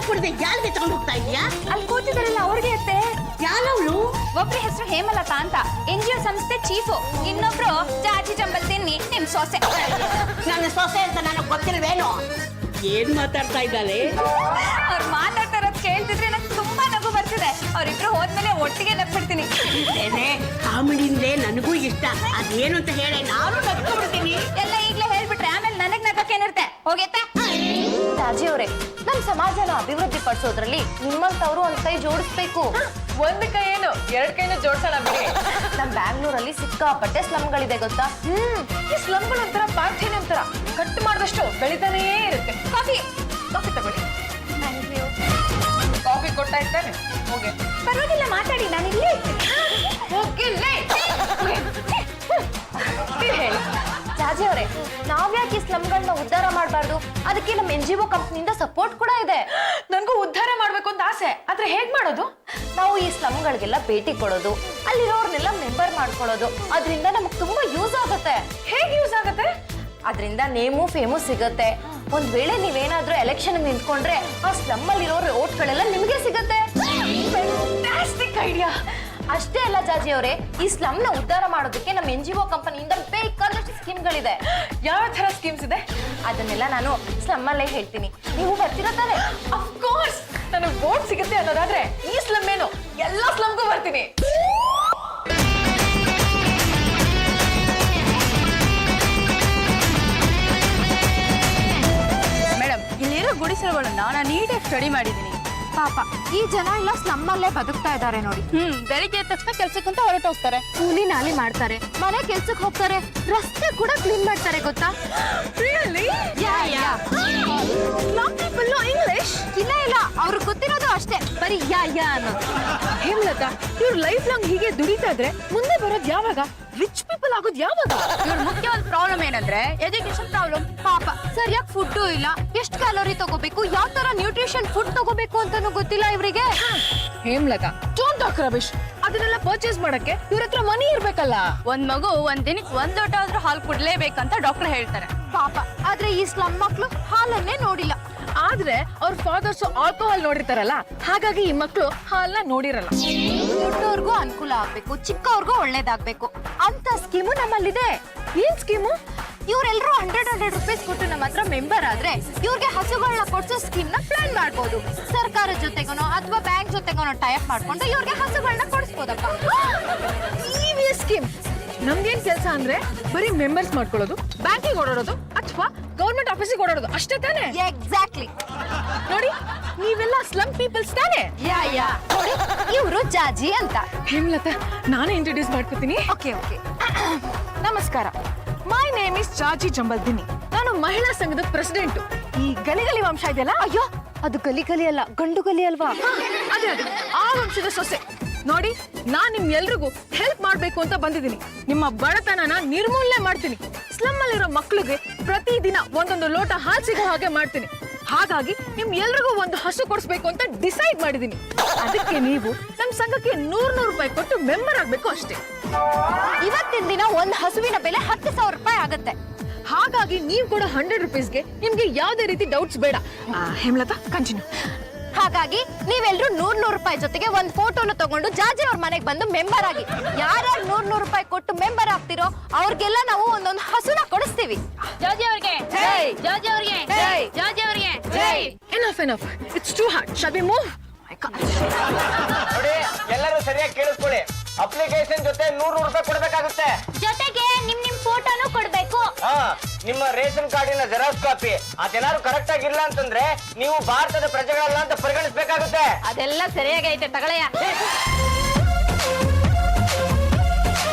ಕೊಡದೆ ಯಾರಿಗೆ ತಗೊಂಡು ಹೋಗ್ತಾ ಇದೀಯಾ? ಅಲ್ಲಿ ಕೂತಿದಾರಲ್ಲ ಅವ್ರಿಗೆ ಅತ್ತೆ. ಯಾರವಳು? ಒಬ್ರ ಹೆಸರು ಹೇಮಲತಾ ಅಂತ, NGO ಸಂಸ್ಥೆ ಚೀಫು. ಇನ್ನೊಬ್ರು ಜಾಜಿ ಜಂಬಲ್ ತಿನ್ನಿ ನಿಮ್ ಸೊಸೆ. ನನ್ನ ಸೊಸೆ ಅಂತ ನನಗೆ ಗೊತ್ತಿಲ್ವೇನು? ಏನ್ ಮಾತಾಡ್ತಾ ಇದ್ದಾಳೆ? ಅವ್ರು ಮಾತಾಡ್ತಾ ಇರೋದು ಕೇಳ್ತಿದ್ರೆ ನಂಗೆ ತುಂಬಾ ನಗು ಬರ್ತಿದೆ. ಅವ್ರಿಬ್ರು ಹೋದ್ಮೇಲೆ ಒಟ್ಟಿಗೆ ನಗ್ಬಿಡ್ತೀನಿ. ಕಾಮಿಡಿಂದೇ ನನಗೂ ಇಷ್ಟ. ಅದೇನು ಅಂತ ಹೇಳಿ ನಾನು ನಗ್ಕೊಂಡ್ಬಿಡ್ತೀನಿ. ಎಲ್ಲ ಈಗ್ಲೇ ಹೇಳ್ಬಿಟ್ರೆ ಆಮೇಲೆ ನನಗ್ ನಗಕ್ಕೇನಿರುತ್ತೆ. ಹೋಗೈತೆ ರಾಜಿ ಅವರೇ, ನಮ್ ಸಮಾಜನ ಅಭಿವೃದ್ಧಿ ಪಡಿಸೋದ್ರಲ್ಲಿ ನಿಮ್ಮಂತವ್ರು ಒಂದ್ ಕೈ ಜೋಡಿಸ್ಬೇಕು. ಒಂದ್ ಕೈ ಏನು 2 ಕೈನ ಜೋಡ್ಸೋಣ ಬಿಡಿ. ನಮ್ ಬ್ಯಾಂಗ್ಳೂರಲ್ಲಿ ಸಿಕ್ಕಾಪಟ್ಟೆ ಸ್ಲಮ್ಗಳಿದೆ ಗೊತ್ತಾ? ಈ ಸ್ಲಮ್ಗಳು ಒಂಥರ ಪಾರ್ಥೇನೆ ಒಂಥರ ಕಟ್ ಮಾಡಿದಷ್ಟು ಬೆಳಿತಾನೇ ಇರುತ್ತೆ. ಕಾಫಿ ತಗೊಳ್ಳಿ. ಕಾಫಿ ಕೊಡ್ತಾ ಇದ್ದಾನೆ. ಹೋಗಿ ಪರವಾಗಿಲ್ಲ, ಮಾತಾಡಿ, ನಾನು ಇಲ್ಲೇ ಹೋಗಿಲ್ಲೇ ಹೇಳಿ. ಜಾಜಿ ಅವರೇ, ನಾವ್ಯಾಕೆ ಈ ಸ್ಲಮ್ಗಳನ್ನ ಉದ್ಧಾರ ಮಾಡಬಾರ್ದು? ಅದಕ್ಕೆ ನಮ್ಮ NGO ಕಂಪ್ನಿಯಿಂದ ಸಪೋರ್ಟ್ ಕೂಡ ಇದೆ. ನನ್ಗೂ ಉದ್ಧಾರ ಮಾಡ್ಬೇಕು ಅಂತ ಆಸೆ, ಆದ್ರೆ ಹೇಗ್ ಮಾಡೋದು? ನಾವು ಈ ಸ್ಲಮ್ಗಳಿಗೆಲ್ಲ ಭೇಟಿ ಕೊಡೋದು, ಅಲ್ಲಿರೋರ್ನೆಲ್ಲ ಮೆಂಬರ್ ಮಾಡ್ಕೊಳ್ಳೋದು. ಅದರಿಂದ ನಮಗ್ ತುಂಬಾ ಯೂಸ್ ಆಗುತ್ತೆ. ಹೇಗ್ ಯೂಸ್ ಆಗುತ್ತೆ? ಅದರಿಂದ ನೇಮು ಫೇಮು ಸಿಗತ್ತೆ. ಒಂದ್ ವೇಳೆ ನೀವೇನಾದ್ರೂ ಎಲೆಕ್ಷನ್ ನಿಂತ್ಕೊಂಡ್ರೆ ಆ ಸ್ಲಮ್ ಅಲ್ಲಿರೋ ಓಟ್ಗಳೆಲ್ಲ ನಿಮ್ಗೆ ಸಿಗತ್ತೆ. Fantastic idea. ಅಷ್ಟೇ ಅಲ್ಲ ಜಾಜಿ ಅವರೇ, ಈ ಸ್ಲಮ್ ನ ಉದ್ಧಾರ ಮಾಡೋದಕ್ಕೆ ನಮ್ಮ NGO ಕಂಪನಿಯಿಂದ ಬೇಕಾದಷ್ಟು ಸ್ಕೀಮ್ಗಳಿದೆ. ಯಾವ ತರ ಸ್ಕೀಮ್ಸ್ ಇದೆ? ಅದನ್ನೆಲ್ಲ ನಾನು ಸ್ಲಮ್ ಅಲ್ಲೇ ಹೇಳ್ತೀನಿ. ನೀವು ಬರ್ತೀರಾ ತಾನೆ? ಅಫ್ಕೋರ್ಸ್, ನನಗೆ ವೋಟ್ ಸಿಗುತ್ತೆ ಅನ್ನೋದಾದ್ರೆ ಈ ಸ್ಲಮ್ ಏನು ಎಲ್ಲಾ ಸ್ಲಮ್ಗೂ ಬರ್ತೀನಿ. ಮೇಡಮ್, ಇಲ್ಲಿರೋ ಗುಡಿಸಲುಗಳನ್ನ ನಾನು ನೀಟಾಗಿ ಸ್ಟಡಿ ಮಾಡಿದ್ದೀನಿ. ಪಾಪ ಈ ಜನ ಎಲ್ಲ ಸ್ಲಮ್ ಅಲ್ಲೇ ಬದುಕ್ತಾ ಇದ್ದಾರೆ ನೋಡಿ. ಬೆಳಿಗ್ಗೆ ಎದ್ದ ತಕ್ಷಣ ಕೆಲ್ಸಕ್ಕಂತ ಹೊರಟೋಗ್ತಾರೆ, ಕೂಲಿ ನಾಲಿ ಮಾಡ್ತಾರೆ, ಮನೆ ಕೆಲ್ಸಕ್ಕೆ ಹೋಗ್ತಾರೆ, ರಸ್ತೆ ಕೂಡ ಕ್ಲೀನ್ ಮಾಡ್ತಾರೆ ಗೊತ್ತಾ? Really? Some people know English. ಇಲ್ಲ, ಅವ್ರಿಗೆ ಗೊತ್ತಿರೋದು ಅಷ್ಟೇ, ಬರೀ ಯಾ ಅನ್ನೋದು. ಹೇಮಲತಾ, ಇವ್ರ ಲೈಫ್ ಲಾಂಗ್ ಹೀಗೆ ದುಡಿತಾ ಇದ್ರೆ ಮುಂದೆ ಬರೋದು ಯಾವಾಗ? ರಿಚ್ ಪೀಪಲ್ ಆಗೋದು ಯಾವಾಗ? ಇವ್ರ ಮುಖ್ಯವಾದ ಪ್ರಾಬ್ಲಮ್ ಏನಂದ್ರೆ ಎಜುಕೇಶನ್ ಪ್ರಾಬ್ಲಮ್. ಪಾಪ ಸರಿಯಾಗಿ ಫುಡ್ಡು ಇಲ್ಲ, ಎಷ್ಟು ಕ್ಯಾಲೋರಿ ತಗೋಬೇಕು, ಯಾವ ತರ ನ್ಯೂಟ್ರಿಷನ್ ಫುಡ್ ತಗೋಬೇಕು ಅಂತಾನು ಗೊತ್ತಿಲ್ಲ ಇವರಿಗೆ. Hemalatha, don't talk rubbish. ಅದನ್ನೆಲ್ಲ ಪರ್ಚೇಸ್ ಮಾಡಕ್ಕೆ ಇವ್ರ ಹತ್ರ ಮನಿ ಇರ್ಬೇಕಲ್ಲ. ಒಂದ್ ಮಗು ಒಂದ್ ದಿನಕ್ಕೆ 1 ಲೋಟ ಆದ್ರೂ ಹಾಲು ಕುಡ್ಲೇಬೇಕಂತ ಡಾಕ್ಟರ್ ಹೇಳ್ತಾರೆ. ಪಾಪ ಆದ್ರೆ ಈ ಸ್ಲಮ್ ಮಕ್ಳು ಹಾಲನ್ನೇ ನೋಡಿಲ್ಲ. ಆದ್ರೆ ಅವ್ರ ಫಾದರ್ಸ್ ಆಲ್ಕೋಹಾಲ್ ನೋಡಿರ್ತಾರಲ್ಲ, ಹಾಗಾಗಿ ಈ ಮಕ್ಳು ಹಾಲ್ನ ನೋಡಿರಲ್ಲ. ದೊಡ್ಡವ್ರಿಗೂ ಅನುಕೂಲ ಆಗ್ಬೇಕು, ಚಿಕ್ಕವ್ರಿಗೂ ಒಳ್ಳೇದಾಗ್ಬೇಕು ಅಂತ ಸ್ಕೀಮು ನಮ್ಮಲ್ಲಿದೆ. ಏನ್ ಸ್ಕೀಮು? ಇವ್ರೆಲ್ರೂ 100 ರೂಪೀಸ್ ಕೊಟ್ಟು ನಮ್ಮ ಹತ್ರ ಮೆಂಬರ್ ಆದ್ರೆ ಇವ್ರಿಗೆ ಹಸುಗಳನ್ನ ಕೊಡ್ಸೋ ಸ್ಕೀಮ್ ನ ಪ್ಲಾನ್ ಮಾಡ್ಬೋದು. ಸರ್ಕಾರದ ಜೊತೆಗನೋ ಅಥವಾ ಬ್ಯಾಂಕ್ ಜೊತೆಗನೋ ಟೈಪ್ ಮಾಡ್ಕೊಂಡು ಇವ್ರಿಗೆ ಹಸುಗಳನ್ನ ಕೊಡಿಸ್ಬೋದಪ್ಪ. ಸ್ಕೀಮ್. ನಮ್ಗೇನ್ ಕೆಲಸ ಅಂದ್ರೆ ಬರೀ ಮೆಂಬರ್ಸ್ ಮಾಡ್ಕೊಳ್ಳೋದು, ಬ್ಯಾಂಕಿಗೆ ಓಡಾಡೋದು ಅಥವಾ ಗವರ್ಮೆಂಟ್ ಆಫೀಸಿಗೆ ಓಡಾಡೋದು ಅಷ್ಟೇ ತಾನೇ? ಎಕ್ಸಾಕ್ಟ್ಲಿ. ನೋಡಿ, ನೀವೆಲ್ಲ ಸ್ಲಮ್ ಪೀಪಲ್ಸ್ ತಾನೇ? ನೋಡಿ, ಇವ್ರು ಜಾಜಿ ಅಂತ. ಹೇಮಲತಾ, ನಾನೇ ಇಂಟ್ರೊಡ್ಯೂಸ್ ಮಾಡ್ಕೊತೀನಿ. ಓಕೆ. ನಮಸ್ಕಾರ, ಮೈ ನೇಮ್ ಇಸ್ ಜಾಜಿ ಜಂಬಲ್ ದಿನ್ನಿ. ನಾನು ಮಹಿಳಾ ಸಂಘದ ಪ್ರೆಸಿಡೆಂಟ್. ಈ ಗಲಿಗಲಿ ವಂಶ ಇದೆಯಲ್ಲ, ಅಯ್ಯೋ, ಅದು ಗಲಿ ಅಲ್ಲ, ಗಂಡು ಗಲಿ ಅಲ್ವಾ? ಅದೇ ಆ ವಂಶದ ಸೊಸೆ. ನೋಡಿ, ನಾನ್ ನಿಮ್ ಎಲ್ರಿಗೂ ಹೆಲ್ಪ್ ಮಾಡ್ಬೇಕು ಅಂತ ಬಂದಿದ್ದೀನಿ. ನಿಮ್ಮ ಬಡತನನ ನಿರ್ಮೂಲನೆ ಮಾಡ್ತೀನಿ. ಸ್ಲಮ್ ಅಲ್ಲಿರೋ ಮಕ್ಳಿಗೆ ಪ್ರತಿದಿನ 1 ಲೋಟ ಹಾಲು ಸಿಗೋ ಹಾಗೆ ಮಾಡ್ತೀನಿ. ಹಾಗಾಗಿ ನಿಮ್ ಎಲ್ರಿಗೂ ಒಂದು ಹಸು ಕೊಡಿಸ್ಬೇಕು ಅಂತ ಡಿಸೈಡ್ ಮಾಡಿದೀನಿ. ಅದಕ್ಕೆ ನೀವು ನಮ್ ಸಂಘಕ್ಕೆ 100 ರೂಪಾಯಿ ಕೊಟ್ಟು ಮೆಂಬರ್ ಆಗ್ಬೇಕು ಅಷ್ಟೇ. ಇವತ್ತಿನ ದಿನ ಒಂದು ಹಸುವಿನ ಬೆಲೆ 10,000 ರೂಪಾಯಿ ಆಗುತ್ತೆ. ಹಾಗಾಗಿ ನೀವು ಕೂಡ 100 ರೂಪೀಸ್ಗೆ ನಿಮ್ಗೆ ಯಾವುದೇ ರೀತಿ ಡೌಟ್ಸ್ ಬೇಡ. ಹೇಮಲತಾ, ಕಂಟಿನ್ಯೂ. ಹಾಗಾಗಿ ನೀವೆಲ್ಲರೂ 100 ರೂಪಾಯಿ ಜೊತೆಗೆ ಒಂದು ಫೋಟೋನ ತಗೊಂಡು ಜಾಜಿ ಅವ್ರ ಮನೆಗೆ ಬಂದು ಮೆಂಬರ್ ಆಗಿ. ಯಾರ್ಯಾರು 100 ರೂಪಾಯಿ ಕೊಟ್ಟು ಮೆಂಬರ್ ಆಗ್ತಿರೋ ಅವ್ರಿಗೆಲ್ಲ ನಾವು ಒಂದೊಂದು ಹಸುನ ಕೊಡಿಸ್ತೀವಿ. ಜಾಜಿ ಅವ್ರಿಗೆ ಜೈ, ಜಾಜಿ ಅವ್ರಿಗೆ ಜೈ, ಜಾಜಿ ಅವ್ರಿಗೆ ಜೈ. Enough. It's too hard. Shall we move? My God. ನೋಡಿ, ಎಲ್ಲರೂ ಸರಿಯಾಗಿ ಕೇಳಿಸ್ಕೊಳ್ಳಿ. ಅಪ್ಲಿಕೇಶನ್ ಜೊತೆ 100 ರೂಪಾಯಿ ಕೊಡ್ಬೇಕಾಗುತ್ತೆ. ಜೊತೆಗೆ ನಿಮ್ ಫೋಟೋನು ಕೊಡ್ಬೇಕು. ನಿಮ್ಮ ರೇಷನ್ ಕಾರ್ಡಿನ ಜೆರಾಕ್ಸ್ ಕಾಪಿ ಅದೇನಾದ್ರು ಕರೆಕ್ಟ್ ಆಗಿಲ್ಲ ಅಂತಂದ್ರೆ ನೀವು ಭಾರತದ ಪ್ರಜೆಗಳಲ್ಲ ಅಂತ ಪರಿಗಣಿಸಬೇಕಾಗುತ್ತೆ. ಅದೆಲ್ಲ ಸರಿಯಾಗೈತೆ, ತಗೊಳ್ಳೆಯ.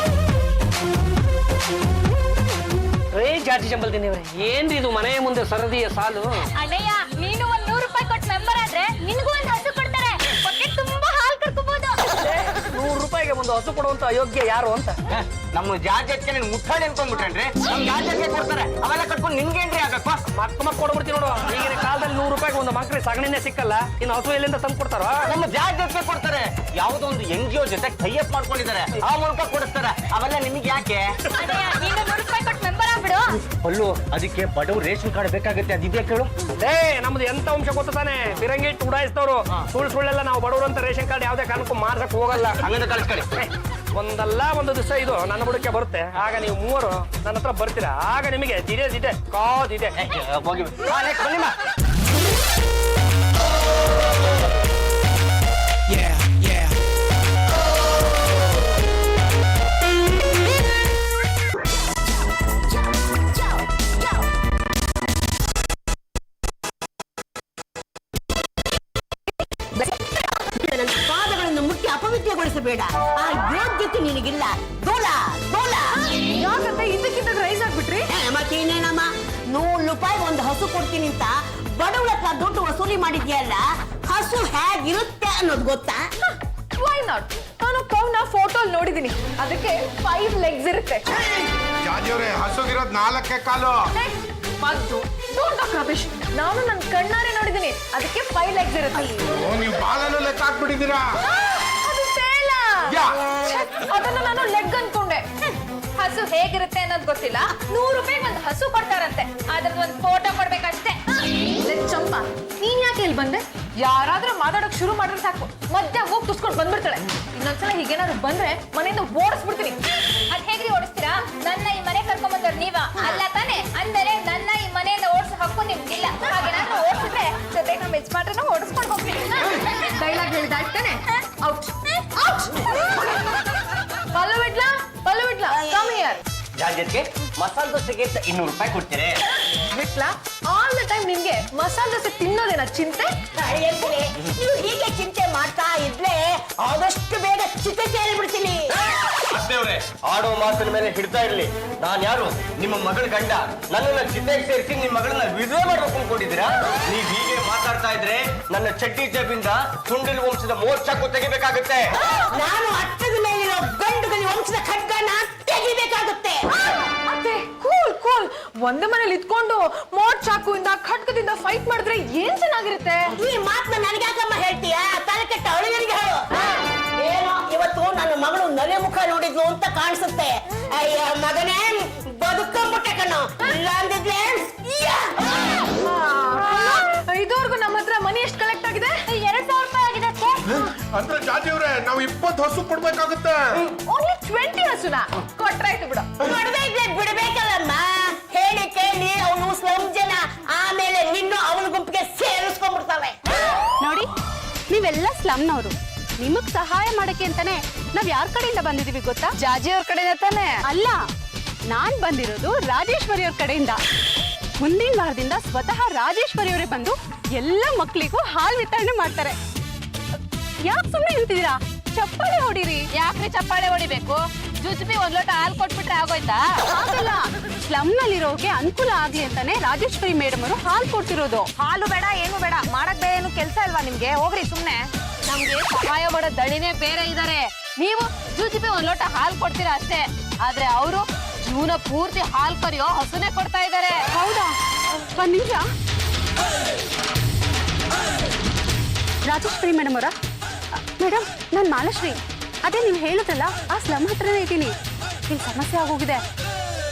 ಜಾತಿ ಜಂಬಲ್ದಿನಿ ಏನ್ರಿ ಇದು ಮನೆಯ ಮುಂದೆ ಸರದಿಯ ಸಾಲು? ಅಣ್ಣಯ್ಯ, ನೀನು 100 ರೂಪಾಯಿ ಕೊಟ್ಟು ಮೆಂಬರ್ ಆದ್ರೆ ನಿನ್ಗೂ ಒಂದು ಹಸು ಕೊಡ್ತಾರೆ. ಹೊಟ್ಟೆ ತುಂಬಾ ಹಾಲು ಕರ್ಕೋಬಹುದು. 100 ರೂಪಾಯಿಗೆ ಒಂದು ಹಸು ಕೊಡುವಂತ ಅಯೋಗ್ಯ ಯಾರು ಅಂತ ನಮ್ಮ ಜಾತಿಗೆ ನೀನು ಮುಟ್ಟಾಡಿ ಅನ್ಕೊಂಡ್ಬಿಟ್ರೇನ್ರಿ? ನಮ್ ಜಾತಿಗೆ ಕೊಡ್ತಾರೆ, ಅವೆಲ್ಲ ಕಟ್ಕೊಂಡು ನಿಮ್ಗೇನ್ರಿ ಆಗಪ್ಪ? ಮಕ್ಕ ಕೊಡ್ಬಿಡ್ತೀನಿ ನೋಡು. ಈಗಿನ ಕಾಲದಲ್ಲಿ 100 ರೂಪಾಯಿಗೆ ಒಂದು ಮಕ್ಳಿಗೆ ಸಗಣಿನೇ ಸಿಕ್ಕಲ್ಲ, ಇನ್ನು ಹಸು ಎಲ್ಲಿಂದ ತಂದು ಕೊಡ್ತಾರ? ನಮ್ಮ ಜಾತಿಗೆ ಕೊಡ್ತಾರೆ. ಯಾವುದೋ ಒಂದು NGO ಜೊತೆ ಟೈ ಅಪ್ ಮಾಡ್ಕೊಂಡಿದ್ದಾರೆ, ಆ ಮೂಲಕ ಕೊಡಿಸ್ತಾರೆ. ಅವೆಲ್ಲ ನಿಮ್ಗೆ ಯಾಕೆ? ನೀನು 100 ರೂಪಾಯಿ ಕೊಟ್ಟು ಮೆಂಬರ್ ಆಗ್ಬಿಡು. ಪಲ್ಲು ಅದಕ್ಕೆ ಬಡವ್ರು ರೇಷನ್ ಕಾರ್ಡ್ ಬೇಕಾಗುತ್ತೆ ಅದಿದೆ ಕೇಳು. ಲೇ ನಮ್ದು ಎಂತ ಅಂಶ ಗೊತ್ತಾನೆ ಫಿರಂಗಿ ಉಡಾಯಿಸ್ತವ್ರು ಸುಳ್ಳೆಲ್ಲ ನಾವು ಬಡವರು ಅಂತ ರೇಷನ್ ಕಾರ್ಡ್ ಯಾವ್ದೇ ಕಾರಣಕ್ಕೂ ಮಾರ್ಸಕ್ ಹೋಗಲ್ಲ. ಹಂಗಂತ ಕಳಿಸ್ಕೊಳ್ಳಿ. ಒಂದಲ್ಲ ಒಂದು ದಿವಸ ಇದು ನನ್ನ ಬುಡಕ್ಕೆ ಬರುತ್ತೆ. ಆಗ ನೀವು ಮೂವರು ನನ್ನ ಹತ್ರ ಬರ್ತೀರಾ. ಆಗ ನಿಮಗೆ ದಿದೆ ಕಾದಿದೆ. ಹೋಗಿ ಬನ್ನಿ ಮಾ. ನನ್ನ ಪಾದಗಳನ್ನು ಮುಟ್ಟಿ ಅಪವಿತ್ರಗೊಳಿಸಬೇಡ. ಆ ಯೋಗ್ಯತೆ ನಿನಗಿಲ್ಲ. ದೋಲ ದೋಲ. ಯಾಕಂತ ಇದಕ್ಕಿಂತ ರೈಸ್ ಆಗ್ಬಿಟ್ರಿ? ಮತ್ತೇನೇನಮ್ಮ, 100 ರೂಪಾಯಿ ಒಂದು ಹಸು ಕೊಡ್ತೀನಿ ಅಂತ ಬಡವಳ ಹತ್ರ ದುಡ್ಡು ವಸೂಲಿ ಮಾಡಿದ್ಯಲ್ಲ, ಹಸು ಹೇಗಿರುತ್ತೆ ಅನ್ನೋದು ಗೊತ್ತಾ? Why not? ನಾನು ಕೌನ ಫೋಟೋ ನೋಡಿದೀನಿ, ಅದಕ್ಕೆ 5 ಲೆಗ್ಸ್ ಇರುತ್ತೆ. ಜಾಜಿಯವ್ರೆ ಹಸುಗಿರೋದ್ 4 ಕಾಲು. ಮತ್ತು ಡೋಂಟ್ ಟಾಕ್ ರಮೇಶ್, ನಾನು ನನ್ನ ಕಣ್ಣಾರೆ ನೋಡಿದೀನಿ, ಅದಕ್ಕೆ 5 ಲೆಗ್ಸ್ ಇರುತ್ತೆ. ನೀವು ಬಾಲನ್ನು ಲೆಕ್ಕ ಹಾಕ್ಬಿಟ್ಟಿದ್ದೀರಾ. ಅದು ತೇಲ. ಛೆ, ಅದನ್ನ ನಾನು ಲೆಗ್ ಅನ್ಕೊಂಡೆ. ಹಸು ಹೇಗಿರುತ್ತೆ ಅನ್ನೋದು ಗೊತ್ತಿಲ್ಲ. 100 ರೂಪಾಯಿ ಒಂದು ಹಸು ಕೊಡ್ತಾರಂತೆ, ಅದ್ರದ್ದು ಒಂದು ಫೋಟೋ ಕೊಡ್ಬೇಕಷ್ಟೇ. ಚಂಪ, ನೀನ್ ಯಾಕೆ ಇಲ್ಲಿ ಬಂದೆ? ಯಾರಾದ್ರೂ ಮಾತಾಡೋಕ್ ಶುರು ಮಾಡಿದ್ರೆ ಸಾಕು, ಮಧ್ಯ ಹೋಗಿ ತುಸ್ಕೊಂಡು ಬಂದ್ಬಿಡ್ತಾಳೆ. ಇನ್ನೊಂದ್ಸಲ ಹೀಗೇನಾದ್ರು ಬಂದ್ರೆ ಮನೆಯಿಂದ ಓಡಿಸ್ಬಿಡ್ತೀನಿ. ಅದ್ ಹೇಗ್ರಿ ಓಡಿಸ್ತೀರಾ? ನನ್ನ ಈ ಮನೆ ಕರ್ಕೊಂಡ್ಬಂದವ್ರು ನೀವ ಅಲ್ಲ ತಾನೆ? ಅಂದರೆ ನನ್ನ ಈ ಮನೆಯಿಂದ ಓಡಿಸೋ ಹಕ್ಕು ನಿಮ್ಗಿಲ್ಲ. ಹಾಗೇನಾದ್ರೂ ಓಡಿಸಿದ್ರೆ ಜೊತೆಗೆ ನಮ್ಮ ಯಜಮಾನ್ರನ್ನ ಓಡಿಸ್ಕೊಂಡು ಹೋಗ್ತೀನಿ. ಡೈಲಾಗ್ ಹೇಳಿದಾಗ್ತಾನೆ ಔಟ್ ಔಟ್. ಪಲ್ಲು ಬಿಡ್ಲಾ ಕಮ್ ಹಿಯರ್. ಜಾಜಕ್ಕೆ ಮಸಾಲೆ ದೋಸೆಗೆ 200 ರೂಪಾಯಿ ಕೊಡ್ತೀರಿ. ಬಿಟ್ಲಾ ಆಲ್ ದ ಟೈಮ್ ನಿಮ್ಗೆ ಮಸಾಲೆ ದೋಸೆ ತಿನ್ನೋದೇನ ಚಿಂತೆ? ಹೇಳ್ತೀನಿ, ನೀವು ಹೀಗೆ ಚಿಂತೆ ಮಾಡ್ತಾ ಇದ್ರೆ ಆದಷ್ಟು ಬೇಗ ಚಿತೆ ಸೇರಿಬಿಡ್ತೀನಿ. ಅತ್ತೇವ್ರೆ, ಆಡೋ ಮಾತಿನ ಮೇಲೆ ಹಿಡ್ತಾ ಇರ್ಲಿ. ನಾನ್ ಯಾರು? ನಿಮ್ಮ ಮಗಳ ಗಂಡ. ನನ್ನನ್ನ ಚಿತೆಗೆ ಸೇರಿಸಿ ನಿಮ್ಮ ಮಗಳನ್ನ ವಿಧವೆ ಮಾಡ್ಬೇಕು ಅನ್ಕೊಂಡಿದ್ದೀರಾ? ನೀವ್ ಹೀಗೆ ಮಾತಾಡ್ತಾ ಇದ್ರೆ ನನ್ನ ಚಡ್ಡಿ ಜೇಬಿಂದ ಸುಂಡಿಲ್ ವಂಶದ 3 ಚಾಕು ತೆಗಿಬೇಕಾಗುತ್ತೆ. ನಾನು ಅಟ್ಟದ ಮೇಲಿರೋ ಗಂಡುಗಲಿ ವಂಶದ ಖಡ್ಗನ ತೆಗಿಬೇಕಾಗುತ್ತೆ. ಅತ್ತೆ ಕೂಲ್ ಒಂದು ಮನೇಲಿ ಇದ್ಕೊಂಡು ಮೋಟ್ ಚಾಕುವಿಂದ ಖಡ್ಗದಿಂದ ಫೈಟ್ ಮಾಡಿದ್ರೆ ಏನ್ ಚೆನ್ನಾಗಿರುತ್ತೆ. ಈ ಮಾತನ್ನ ನನಗ್ಯಾಕಮ್ಮ ಹೇಳ್ತೀಯಾ? ತಲೆ ಕೆಟ್ಟ ಅವಳಿಗರಿಗೆ ಹೇಳು. ಏನೋ ಇವತ್ತು ನನ್ನ ಮಗಳು ನಲೆ ಮುಖ ನೋಡಿದ್ಲು ಅಂತ ಕಾಣಿಸುತ್ತೆ. ಅಯ್ಯ ಮಗನೇ, ಬದುಕೊಂಬಿಟ್ಟೆ ಕಣ್ಣು. ಇಲ್ಲ ಅಂದಿದ್ಲೆ ಇದುವರೆಗೂ ನಮ್ಮ ಹತ್ರ ಮನಿ ಎಷ್ಟು ಕಲೆಕ್ಟ್ ಆಗಿದೆ? 2,000 ರೂಪಾಯಿ ಆಗಿದೆ. ಅಂದ್ರೆ ಜಾಜಿಯವ್ರೆ ನಾವು 20 ಹಸು ಕೊಡ್ಬೇಕಾಗುತ್ತೆ. ಓನ್ಲಿ 20 ಹಸುನ ಕೊಟ್ರಾಯ್ತು ಬಿಡು. ಮದುವೆ ಇದ್ರೆ ಬಿಡ್ಬೇಕಲ್ಲಮ್ಮ. ಹೇಳಿ ಕೇಳಿ ಅವನು ಸ್ಲಮ್ ಜನ, ಆಮೇಲೆ ನಿನ್ನು ಅವನ ಗುಂಪಿಗೆ ಸೇರಿಸ್ಕೊಂಡ್ಬಿಡ್ತಾವೆ. ನೋಡಿ, ನೀವೆಲ್ಲ ಸ್ಲಮ್ನವರು. ನಿಮಗ್ ಸಹಾಯ ಮಾಡಕ್ಕೆ ಅಂತಾನೆ ನಾವ್ ಯಾರ ಕಡೆಯಿಂದ ಬಂದಿದೀವಿ ಗೊತ್ತಾ? ಜಾಜಿ ಅವ್ರ ಕಡೆಯಿಂದ ತಾನೆ? ಅಲ್ಲ, ನಾನ್ ಬಂದಿರೋದು ರಾಜೇಶ್ವರಿ ಅವ್ರ ಕಡೆಯಿಂದ. ಮುಂದಿನ ವಾರದಿಂದ ಸ್ವತಃ ರಾಜೇಶ್ವರಿ ಅವರೇ ಬಂದು ಎಲ್ಲ ಮಕ್ಕಳಿಗೂ ಹಾಲು ವಿತರಣೆ ಮಾಡ್ತಾರೆ. ಯಾಕೆ ಸುಮ್ಮನೆ ನಿಂತಿದ್ದೀರಾ? ಚಪ್ಪಾಳೆ ಹೊಡಿರಿ. ಯಾಕ್ರಿ ಚಪ್ಪಾಳೆ ಹೊಡಿಬೇಕು? ಜುಜುಬಿ 1 ಲೋಟ ಹಾಲು ಕೊಟ್ಬಿಟ್ರೆ ಆಗೋಯ್ತಾ? ಹಾಗಲ್ಲ, ಸ್ಲಮ್ ನಲ್ಲಿರೋಕೆ ಅನುಕೂಲ ಆಗ್ಲಿ ಅಂತಾನೆ ರಾಜೇಶ್ವರಿ ಮೇಡಮ್ ಅವರು ಹಾಲು ಕೊಡ್ತಿರೋದು. ಹಾಲು ಬೇಡ, ಏನು ಬೇಡ, ಮಾಡಕ್ ಬೇರೆ ಏನು ಕೆಲಸ ಇಲ್ವಾ ನಿಮ್ಗೆ? ಹೋಗ್ರಿ ಸುಮ್ನೆ. ನಮ್ಗೆ ಸಹಾಯ ಮಾಡೋ ದಣಿನೇ ಬೇರೆ ಇದಾರೆ. ನೀವು ಜುಜುಬಿ 1 ಲೋಟ ಹಾಲು ಕೊಡ್ತೀರಾ ಅಷ್ಟೇ, ಆದ್ರೆ ಅವರು ಜೀವನ ಪೂರ್ತಿ ಹಾಲು ಕರಿಯೋ ಹಸುನೇ ಕೊಡ್ತಾ ಇದಾರೆ. ಹೌದಾ? ಒಂದ್ ನಿಮಿಷ. ರಾಜೇಶ್ವರಿ ಮೇಡಮ್ ಅವರ? ಮೇಡಮ್, ನಾನು ಮಾಲಶ್ರೀ. ಅದೇ ನೀವು ಹೇಳಿದ್ರಲ್ಲ, ಆ ಸ್ಲಮ್ ಹತ್ರನೇ ಇದ್ದೀನಿ. ಇಲ್ಲಿ ಸಮಸ್ಯೆ ಆಗೋಗಿದೆ.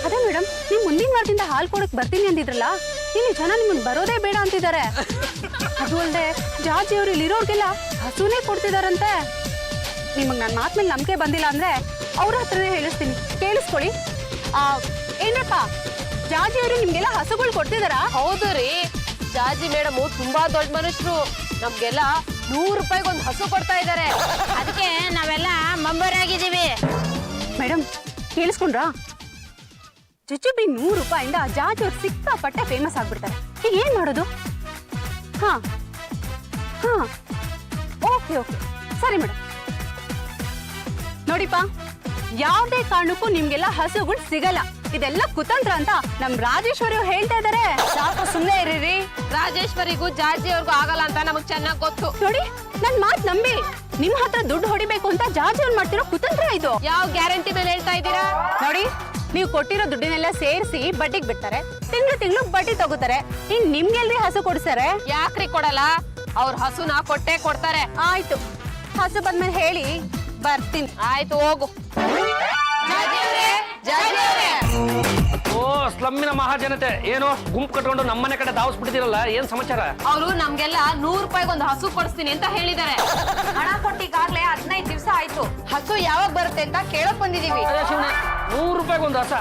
ಅದೇ ಮೇಡಮ್, ನೀವು ಮುಂದಿನ ವಾರದಿಂದ ಹಾಲು ಕೊಡಕ್ ಬರ್ತೀನಿ ಅಂದಿದ್ರಲ್ಲ, ಇಲ್ಲಿ ಜನ ನಿಮ್ಮನ್ನ ಬರೋದೇ ಬೇಡ ಅಂತಿದ್ದಾರೆ. ಅದು ಅಲ್ಲದೆ ಜಾಜಿ ಅವರು ಇಲ್ಲಿರೋರ್ಗೆಲ್ಲ ಹಸುನೇ ಕೊಡ್ತಿದಾರಂತೆ. ನಿಮಗೆ ನನ್ನ ಮಾತು ಮೇಲೆ ನಂಬಿಕೆ ಬಂದಿಲ್ಲ ಅಂದ್ರೆ ಅವ್ರ ಹತ್ರನೇ ಹೇಳಿಸ್ತೀನಿ, ಕೇಳಿಸ್ಕೊಳ್ಳಿ. ಏನ್ರಪ್ಪ, ಜಾಜಿ ಅವರು ನಿಮ್ಗೆಲ್ಲ ಹಸುಗಳು ಕೊಡ್ತಿದಾರಾ? ಹೌದು ರೀ, ಜಾಜಿ ಮೇಡಮ್ ತುಂಬಾ ದೊಡ್ಡ ಮನುಷ್ಯರು. ನಮ್ಗೆಲ್ಲ 100 ರೂಪಾಯಿಗೆ ಒಂದು ಹಸು ಕೊಡ್ತಾ ಇದಾರೆ. ಅದಕ್ಕೆ ನಾವೆಲ್ಲ ಮೆಂಬರ್ ಆಗಿದ್ದೀವಿ. ಮೇಡಮ್ ಕೇಳಿಸ್ಕೊಂಡ್ರಾ? ಜುಜುಬಿ 100 ರೂಪಾಯಿಂದ ಜಾಜಿ ಅವ್ರು ಸಿಕ್ಕಾಪಟ್ಟೆ ಫೇಮಸ್ ಆಗ್ಬಿಡ್ತಾರೆ. ಈಗ ಏನ್ ಮಾಡೋದು? ಹಾ ಓಕೆ ಸರಿ ಮೇಡಮ್. ನೋಡಿಪ್ಪ, ಯಾವುದೇ ಕಾರಣಕ್ಕೂ ನಿಮ್ಗೆಲ್ಲ ಹಸುಗಳು ಸಿಗಲ್ಲ. ಇದೆಲ್ಲ ಕುತಂತ್ರ ಅಂತ ನಮ್ ರಾಜೇಶ್ವರಿ ಅವ್ರು ಹೇಳ್ತಾ ಇದಾರೆ. ಸಾಕು ಸುಮ್ಮನೆ ಇರ್ರಿ. ರಾಜೇಶ್ವರಿಗೂ ಜಾಜಿ ಅವ್ರಿಗೂ ಆಗಲ್ಲ ಅಂತ ನಮಗ್ ಚೆನ್ನಾಗ್ ಗೊತ್ತು. ನೋಡಿ, ನನ್ ಮಾತ್ ನಂಬಿ. ನಿಮ್ ಹತ್ರ ದುಡ್ಡು ಹೊಡಿಬೇಕು ಅಂತ ಜಾಜಿ ಅವ್ರು ಮಾಡ್ತಿರೋ ಕುತಂತ್ರ ಇದು. ಯಾವ ಗ್ಯಾರಂಟಿ ಮೇಲೆ ಹೇಳ್ತಾ ಇದ್ದೀರಾ? ನೋಡಿ, ನೀವು ಕೊಟ್ಟಿರೋ ದುಡ್ಡಿನೆಲ್ಲ ಸೇರಿಸಿ ಬಡ್ಡಿಗೆ ಬಿಡ್ತಾರೆ. ತಿಂಗಳು ಬಡ್ಡಿ ತಗೋತಾರೆ. ಇನ್ ನಿಮ್ಗೆಲ್ರಿ ಹಸು ಕೊಡ್ತಾರೆ? ಯಾಕ್ರಿ ಕೊಡಲ್ಲ? ಅವ್ರ ಹಸುನ ಕೊಟ್ಟೆ ಕೊಡ್ತಾರೆ. ಆಯ್ತು, ಹಸು ಬಂದ್ಮೇಲೆ ಹೇಳಿ ಬರ್ತೀನಿ. ಆಯ್ತು, ಹೋಗು. ಜಾಜಿ ಅವ್ರೆ, ಓ ಸ್ಲಮ್ಮಿನ ಮಹಾಜನತೆ ಏನು ಗುಂಪು ಕಟ್ಕೊಂಡು ನಮ್ಮನೆ ಕಡೆ ಧಾವಿಸ್ಬಿಟ್ಟಿದಿರಲ್ಲ ಏನ್ ಸಮಾಚಾರ? ಅವರು ನಮ್ಗೆಲ್ಲ 100 ರೂಪಾಯಿಗೆ ಒಂದು ಹಸು ಕೊಡಿಸ್ತೀನಿ ಅಂತ ಹೇಳಿದ್ದಾರೆ. ಹಣ ಕೊಟ್ಟಿಗಾಗ್ಲೇ 15 ದಿವಸ ಆಯ್ತು. ಹಸು ಯಾವಾಗ ಬರುತ್ತೆ ಅಂತ ಕೇಳಕ್ ಬಂದಿದೀವಿ. 100 ರೂಪಾಯಿಗೆ ಒಂದು ಹಸ?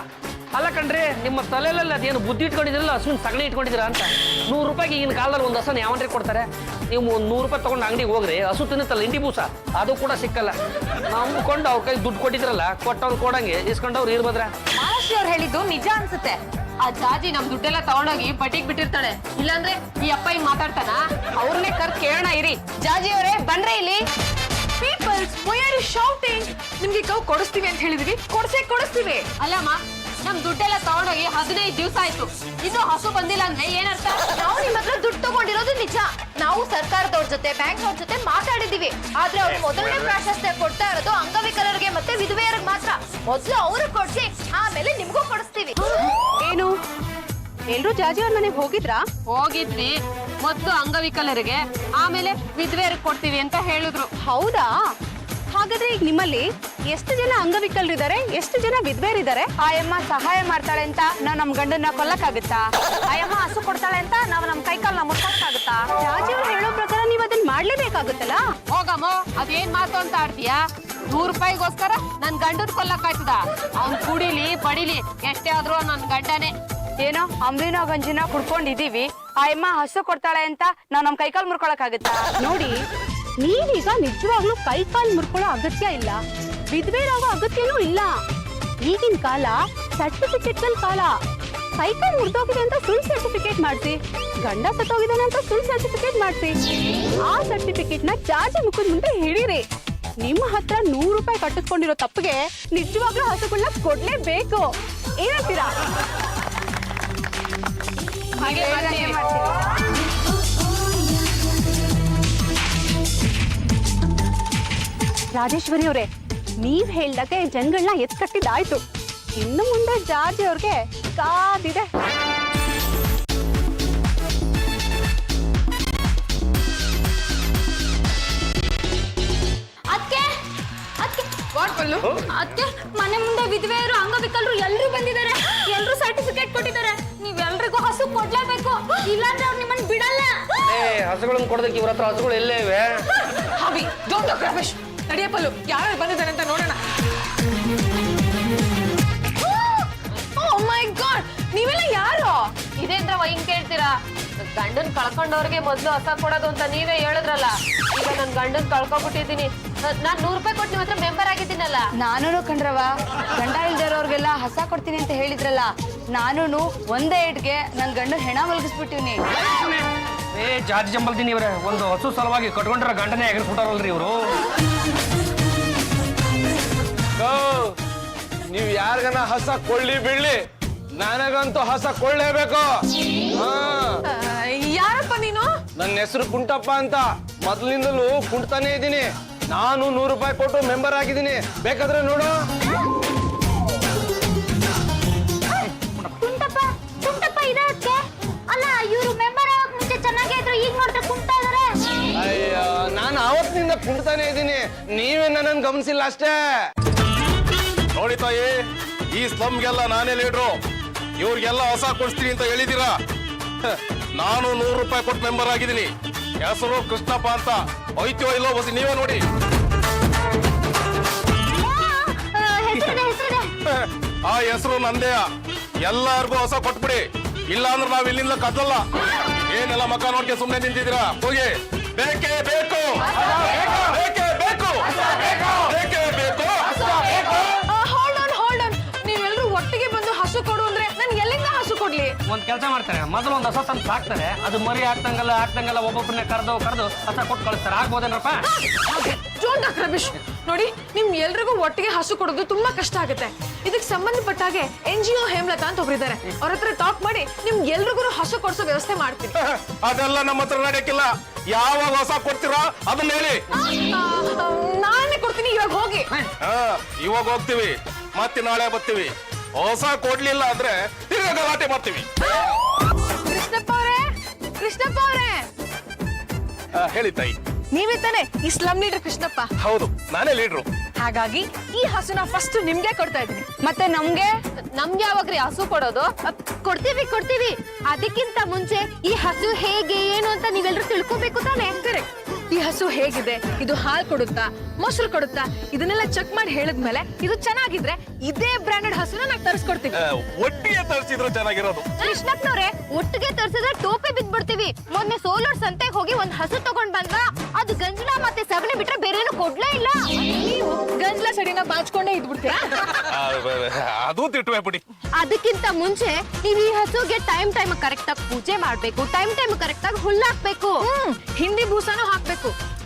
ಅಲ್ಲ ಕಣ್ರಿ, ನಿಮ್ಮ ತಲೆಯಲ್ಲಿ ಅದೇನು ಬುದ್ಧಿ ಇಟ್ಕೊಂಡಿದ್ರಲ್ಲ, ಹಸುವಿನ ಸಗಣಿ ಇಟ್ಕೊಂಡಿದ್ದೀರಾ ಅಂತ. 100 ರೂಪಾಯಿಗೆ ಈಗಿನ ಕಾಲದಲ್ಲಿ ಒಂದು ಹಸನ ಯಾವನ್ರಿ ಕೊಡ್ತಾರೆ? ನೀವು ಒಂದು 100 ರೂಪಾಯಿ ತಗೊಂಡು ಅಂಗಡಿಗೆ ಹೋಗ್ರಿ, ಹಸು ತಿನ್ನುತ್ತಲ್ಲ ಇಂಡಿ ಬೂಸ, ಅದು ಕೂಡ ಸಿಕ್ಕಲ್ಲ. ನಂಬ್ಕೊಂಡು ಅವ್ರ ಕೈ ದುಡ್ಡು ಕೊಟ್ಟಿದ್ರಲ್ಲ, ಕೊಟ್ಟವ್ರು ಕೊಡಂಗೆ ಇಸ್ಕೊಂಡವ್ರು ಇರ್ಬೋದ್ರ? ಮಹಾರಾಷ್ಟ್ರ ಅವ್ರು ಹೇಳಿದ್ದು ನಿಜ ಅನ್ಸುತ್ತೆ. ಆ ಜಾಜಿ ನಮ್ ದುಡ್ಡೆಲ್ಲ ತಗೊಂಡೋಗಿ ಬಟ್ಟಿಗೆ ಬಿಟ್ಟಿರ್ತಾಳೆ. ಇಲ್ಲಾಂದ್ರೆ ಈ ಅಪ್ಪ ಹಿಂಗ್ ಮಾತಾಡ್ತಾನ? ಅವ್ರನ್ನೇ ಕರ್ ಕೇಳೋಣ ಇರಿ. ಜಾಜಿ ಅವರೇ ಬನ್ರಿ ಇಲ್ಲಿ. Peoples, why are you shouting? ನಿಮ್ಗೆ ಕೌ ಕೊಡಿಸ್ತೀವಿ ಅಂತ ಹೇಳಿದೀವಿ, ಕೊಡಿಸ್ತೀವಿ. ಅಲ್ಲಮ್ಮ, ನಮ್ ದುಡ್ಡೆಲ್ಲ ತಗೊಂಡೋಗಿ 15 ದಿವಸ ಆಯ್ತು, ಇನ್ನು ಹಸು ಬಂದಿಲ್ಲ ಅಂದ್ರೆ ಏನರ್ಥ? ನಾವು ನಿಮ್ಮ ಹತ್ರ ದುಡ್ಡು ತಗೊಂಡಿರೋದು ನಿಜ. ನಾವು ಸರ್ಕಾರದವ್ರ ಜೊತೆ ಬ್ಯಾಂಕ್ ಅವ್ರ ಜೊತೆ ಮಾತಾಡಿದೀವಿ. ಆದ್ರೆ ಅವ್ರು ಮೊದಲನೇ ಪ್ರಾಶಸ್ತ್ಯ ಕೊಡ್ತಾ ಇರೋದು ಅಂಗವಿಕಲರಿಗೆ ಮತ್ತೆ ವಿಧವೆಯರಿಗೆ ಮಾತ್ರ. ಮೊದ್ಲು ಅವ್ರಿಗೆ ಕೊಡ್ಸಿ, ಆಮೇಲೆ ನಿಮ್ಗೂ ಕೊಡಿಸ್ತೀವಿ. ಏನು ಎಲ್ರೂ ಜಾಜಿ ಅವ್ರ ಮನೆಗೆ ಹೋಗಿದ್ರಾ? ಹೋಗಿದ್ವಿ. ಮೊದ್ಲು ಅಂಗವಿಕಲರಿಗೆ, ಆಮೇಲೆ ವಿಧವೆಯರಿಗೆ ಕೊಡ್ತೀವಿ ಅಂತ ಹೇಳಿದ್ರು. ಹೌದಾ? ಹಾಗಾದ್ರೆ ಈಗ ನಿಮ್ಮಲ್ಲಿ ಎಷ್ಟು ಜನ ಅಂಗವಿಕಲರಿದ್ದಾರೆ, ಎಷ್ಟು ಜನ ವಿಧವೆಯರಿದ್ದಾರೆ? ಆಯಮ್ಮ ಸಹಾಯ ಮಾಡ್ತಾಳೆ ಅಂತ ನಾವ್ ನಮ್ ಗಂಡನ್ನ ಕೊಲ್ಲಕ್ಕಾಗುತ್ತಾ? ಆಯಮ್ಮ ಹಸು ಕೊಡ್ತಾಳೆ ಅಂತ ನಾವ್ ನಮ್ ಕೈಕಾಲ್ನ ಮುಟ್ಟಾಗುತ್ತಾ? ಜಾಜಿ ಅವ್ರು ಹೇಳೋ ಪ್ರಕಾರ ನೀವು ಅದನ್ನ ಮಾಡ್ಲೇಬೇಕಾಗುತ್ತಲ್ಲ. ಹೋಗಮ್ಮ, ಅದೇನ್ ಮಾತು ಅಂತ ಆಡ್ತೀಯಾ? 100 ರೂಪಾಯಿಗೋಸ್ಕರ ನನ್ ಗಂಡನ್ ಕೊಲ್ಲಕ್ಕಾಯ್ತದ? ಅವ್ನ್ ಕುಡಿಲಿ ಬಡಿಲಿ ಎಷ್ಟೇ ಆದ್ರೂ ನನ್ ಗಂಡನೇ. ಏನೋ ಅಂಬಿನ ಗಂಜಿನ ಕುಡ್ಕೊಂಡಿದೀವಿ, ಆಯಮ್ಮ ಹಸು ಕೊಡ್ತಾಳೆ ಅಂತ ನಾವ್ ನಮ್ ಕೈಕಾಲ್ ಮುರ್ಕೊಳಕ್ಕಾಗುತ್ತಾ? ನೋಡಿ, ನೀವೀಗ ನಿಜವಾಗ್ಲೂ ಕೈ ಕಾಲು ಮುರ್ಕೊಳ್ಳೋ ಅಗತ್ಯ ಇಲ್ಲ, ವಿಧವೆಯರಾಗೋ ಅಗತ್ಯನೂ ಇಲ್ಲ. ಈಗಿನ ಕಾಲ ಸರ್ಟಿಫಿಕೇಟ್ಗಳ ಕಾಲ. ಕೈ ಕಾಲು ಮುರಿದೋಗಿದೆ ಅಂತ ಸುಳ್ಳು ಸರ್ಟಿಫಿಕೇಟ್ ಮಾಡಿಸಿ, ಗಂಡ ಸತ್ತೋಗಿದ್ದಾನೆ ಅಂತ ಸುಳ್ಳು ಸರ್ಟಿಫಿಕೇಟ್ ಮಾಡಿಸಿ, ಆ ಸರ್ಟಿಫಿಕೇಟ್ ನ ಜಾಜಿ ಮುಖದ ಮುಂದೆ ಹಿಡೀರಿ. ನಿಮ್ಮ ಹತ್ರ 100 ರೂಪಾಯಿ ಕಟ್ಟಿಸ್ಕೊಂಡಿರೋ ತಪ್ಪಿಗೆ ನಿಜವಾಗ್ಲೂ ಹಸುಗಳನ್ನ ಕೊಡ್ಲೇಬೇಕು. ಏನಂತೀರಾ? ಹಾಗೆ ಮಾಡ್ತೀವಿ. ರಾಜೇಶ್ವರಿ ಅವರೇ, ನೀವ್ ಹೇಳ್ದಾಗೆ ಜನಗಳನ್ನ ಎತ್ಕಟ್ಟಿದ್ದಾಯ್ತು. ಇನ್ನು ಮುಂದೆ ಜಾರ್ಜಿ ಅವ್ರಿಗೆ ಕಾದಿದೆ. ಅದಕ್ಕೆ ಮನೆ ಮುಂದೆ ವಿಧವೆಯರು ಅಂಗವಿಕಲರು ಎಲ್ಲರೂ ಬಂದಿದ್ದಾರೆ. ಎಲ್ಲರೂ ಸರ್ಟಿಫಿಕೇಟ್ ಕೊಟ್ಟಿದ್ದಾರೆ. ನೀವೆಲ್ರಿಗೂ ಹಸು ಕೊಡ್ಲೇಬೇಕು, ಇಲ್ಲಾಂದ್ರೆ ಅವ್ರು ನಿಮ್ಮನ್ನ ಬಿಡಲ್ಲ. ಹಸುಗಳನ್ನ ಕೊಡೋದಕ್ಕೆ ಇವ್ರ ಹತ್ರ ಹಸುಗಳು ಎಲ್ಲೇ ಇವೆ? ಹಾವಿ, ಡೋಂಟ್ ಟಾಕ್ ರಮೇಶ್. ನಡಿಯಪ್ಪಲು, ಯಾರು ಬಂದಿದ್ದಾರೆ ಅಂತ ನೋಡೋಣ. ಓ ಮೈ ಗಾಡ್, ನೀವೆಲ್ಲ ಯಾರು? ಇದೇಂದ್ರವ ಹಿಂಗ್ ಕೇಳ್ತೀರಾ? ಗಂಡನ್ ಕಳ್ಕೊಂಡವ್ರಿಗೆ ಮೊದ್ಲು ಹಸ ಕೊಡೋದು ಅಂತ ನೀವೇ ಹೇಳಿದ್ರಲ್ಲ. ಈಗ ನನ್ ಗಂಡನ್ ಕಳ್ಕೊಬಿಟ್ಟಿದೀನಿ. ನಾನ್ 100 ರೂಪಾಯಿ ಕೊಟ್ಟು ನಿಮ್ ಹತ್ರ ಮೆಂಬರ್ ಆಗಿದ್ದೀನಲ್ಲ. ನಾನು ಕಂಡ್ರವ, ಗಂಡ ಇಲ್ದಿರೋರ್ಗೆಲ್ಲ ಹಸ ಕೊಡ್ತೀನಿ ಅಂತ ಹೇಳಿದ್ರಲ್ಲ, ನಾನು ಒಂದೇ ಏಟ್ಗೆ ನನ್ ಗಂಡನ್ ಹೆಣ ಮಲಗಿಸ್ಬಿಟ್ಟಿವ್ನಿ. ಜಾಜಿ ಜಂಬಲ್ದಿನಿ ಇವ್ರೆ, ಒಂದು ಹಸು ಸಲುವಾಗಿ ಕಟ್ಕೊಂಡ್ರ ಗಂಡನೇ ಎಗರ್ಸ್ಬಿಟ್ಟಾರಲ್ರಿ ಇವರು. ನೀವ್ ಯಾರಿಗನ ಹಸ ಕೊಳ್ಳಿ ಬಿಡ್ಲಿ, ನನಗಂತೂ ಹಸ ಕೊಳ್ಳೇಬೇಕು. ಯಾರಪ್ಪ ನೀನು? ನನ್ನ ಹೆಸರು ಕುಂಟಪ್ಪ ಅಂತ. ಮೊದ್ಲಿಂದಲೂ ಕುಂಟ್ತಾನೆ ಇದ್ದೀನಿ. ನಾನು 100 ರೂಪಾಯಿ ಕೊಟ್ಟು ಮೆಂಬರ್ ಆಗಿದ್ದೀನಿ, ಬೇಕಾದ್ರೆ ನೋಡು. ಕುಂಟಪ್ಪ ಇದಕ್ಕೆ ಅಲ್ಲ, ಇವರು ಮೆಂಬರ್ ಆಗಕ್ ಮುಂಚೆ ಚೆನ್ನಾಗೇ ಇದ್ರು, ಈಗ ನೋಡಿದ್ರೆ ಕುಂಟಾ ಇದಾರೆ. ಅಯ್ಯ, ನಾನು ಅವತ್ತಿನಿಂದ ಕುಂಟ್ತಾನೆ ಇದ್ದೀನಿ, ನೀವೇ ನನ್ನ ಗಮನಿಸಿಲ್ಲ ಅಷ್ಟೇ. ನೋಡಿ ತಾಯಿ, ಈ ಸ್ಲಮ್ಗೆಲ್ಲ ನಾನೇ ಲೀಡ್ರು. ಇವ್ರಿಗೆಲ್ಲ ಹೊಸ ಕೊಡ್ತೀನಿ ಅಂತ ಹೇಳಿದೀರಾ? ನಾನು 100 ರೂಪಾಯಿ ಕೊಟ್ಟು ಮೆಂಬರ್ ಆಗಿದ್ದೀನಿ. ಹೆಸರು ಕೃಷ್ಣಪ್ಪ ಅಂತ. ಐತೋ ಇಲ್ಲೋ ಬಸ್ ನೀವೇ ನೋಡಿ. ಆ ಹೆಸರು ನಂದೇ. ಎಲ್ಲಾರ್ಗು ಹೊಸ ಕೊಟ್ಬಿಡಿ, ಇಲ್ಲ ಅಂದ್ರೆ ನಾವ್ ಇಲ್ಲಿಂದ ಕದ್ದಲ್ಲ. ಏನೆಲ್ಲ ಮಕ್ಕ ನೋಡ್ಕೆ ಸುಮ್ನೆ ನಿಂತಿದ್ದೀರಾ? ಹೋಗಿ. ಬೇಕೇ ಬೇಕು, ಬೇಕೇ ಬೇಕು, ಬೇಕೇ ಬೇಕು. ಹೋಲ್ಡ್ ಆನ್, ನೀವೆಲ್ಲರೂ ಒಟ್ಟಿಗೆ ಬಂದು ಹಸು ಕೊಡು ಅಂದ್ರೆ ನಾನು ಎಲ್ಲಿಂದ ಹಸು ಕೊಡ್ಲಿ? ಒಂದ್ ಕೆಲಸ ಮಾಡ್ತಾರೆ, ಮೊದಲು ಒಂದು ಹಸ ತಂದು ಸಾಕ್ತಾರೆ, ಅದು ಮರಿ ಹಾಕ್ತಂಗಲ್ಲ ಒಬ್ಬೊಬ್ಬರನ್ನ ಕರೆದು ಹಸ ಕೊಟ್ಟು ಕಳಿಸ್ತಾರೆ. ಆಗ್ಬೋದೇನಪ್ಪ? Don't talk Ramesh. ನೋಡಿ, ನಿಮ್ ಎಲ್ರಿಗೂ ಒಟ್ಟಿಗೆ ಹಸು ಕೊಡೋದು ತುಂಬಾ ಕಷ್ಟ ಆಗುತ್ತೆ. ಇದಕ್ಕೆ ಸಂಬಂಧಪಟ್ಟ ಹಾಗೆ NGO ಹೇಮಲತಾ ಅಂತ ಒಬ್ರಿದ್ದಾರೆ, ಅವ್ರ ಹತ್ರ ಟಾಕ್ ಮಾಡಿ ನಿಮ್ ಎಲ್ರಿಗೂ ಹಸು ಕೊಡ್ಸೋ ವ್ಯವಸ್ಥೆ ಮಾಡ್ತೀನಿ. ಅದೆಲ್ಲ ನಮ್ಮ ಹತ್ರ ನಡೆಯಕ್ಕಿಲ್ಲ. ಯಾವಾಗ ಹೊಸ ಕೊಡ್ತೀರಾ ಅದನ್ನ ಹೇಳಿ. ನಾನೇ ಕೊಡ್ತೀನಿ, ಇವಾಗ ಹೋಗಿ. ಇವಾಗ ಹೋಗ್ತೀವಿ, ಮತ್ತೆ ನಾಳೆ ಬರ್ತೀವಿ. ಹೊಸ ಕೊಡ್ಲಿಲ್ಲ ಅಂದ್ರೆ ತಿರ್ಗಾ ಗಲಾಟೆ ಮಾಡ್ತೀವಿ. ಕೃಷ್ಣಪ್ಪ ಅವರೇ, ಹೇಳಿ ತಾಯಿ. ನೀವೇ ತಾನೆ ಈ ಸ್ಲಮ್ ಲೀಡರ್ ಕೃಷ್ಣಪ್ಪ? ಹೌದು, ನಾನೇ ಲೀಡ್ರು. ಹಾಗಾಗಿ ಈ ಹಸುನ ಫಸ್ಟ್ ನಿಮ್ಗೆ ಕೊಡ್ತಾ ಇದ್ದೀನಿ. ಮತ್ತೆ ನಮ್ಗೆ ಯಾವಾಗ್ರಿ ಹಸು ಕೊಡೋದು? ಕೊಡ್ತೀವಿ ಅದಕ್ಕಿಂತ ಮುಂಚೆ ಈ ಹಸು ಹೇಗೆ ಏನು ಅಂತ ನೀವೆಲ್ಲರೂ ತಿಳ್ಕೊಬೇಕು ತಾನೇ. ಕರೆಕ್ಟ್. ಈ ಹಸು ಹೇಗಿದೆ, ಇದು ಹಾಲು ಕೊಡುತ್ತಾ, ಮೊಸರು ಕೊಡುತ್ತಾ, ಇದನ್ನೆಲ್ಲ ಚೆಕ್ ಮಾಡಿ ಹೇಳಿದ್ಮೇಲೆ ಇದು ಚೆನ್ನಾಗಿದ್ರೆ ಇದೇ ಬ್ರಾಂಡೆಡ್ ಹಸುನ ನಾವು ತರಿಸ್ಕೊಡ್ತೀವಿ. ಒಟ್ಟಿಗೆ ತರಿಸಿದ್ರೆ ಚೆನ್ನಾಗಿರೋದು. ಕೃಷ್ಣಪ್ಪನವ್ರೆ, ಒಟ್ಟಿಗೆ ತರಿಸಿದ್ರೆ ಟೋಪಿ ಬಿದ್ಬಿಡ್ತೀವಿ. ಮೊನ್ನೆ ಸೋಲೂರ್ ಸಂತೆಗೆ ಹೋಗಿ ಒಂದ್ ಹಸು ತಗೊಂಡ್ ಬಂದ್ರ ಅದು ಗಂಜಲ ಮತ್ತೆ ಸಗಣಿ ಬಿಟ್ರೆ ಬೇರೆ ಏನು ಕೊಡ್ಲೇ ಇಲ್ಲ. ನೀವು ಗಂಜಲ ಸಡಿನ ಬಾಚ್ಕೊಂಡೇ ಇದ್ಬಿಡ್ತೀರಾ. ಅದು ತಿಟ್ಟುವೆ ಬಿಡಿ. ಅದಕ್ಕಿಂತ ಮುಂಚೆ ನೀವು ಈ ಹಸುಗೆ ಟೈಮ್ ಕರೆಕ್ಟ್ ಆಗಿ ಪೂಜೆ ಮಾಡ್ಬೇಕು, ಟೈಮ್ ಕರೆಕ್ಟ್ ಆಗಿ ಹುಲ್ಲಾಕ್ಬೇಕು. ಹಿಂದಿ ಬೂಸಾನು ಹಾಕ್ಬೇಕು.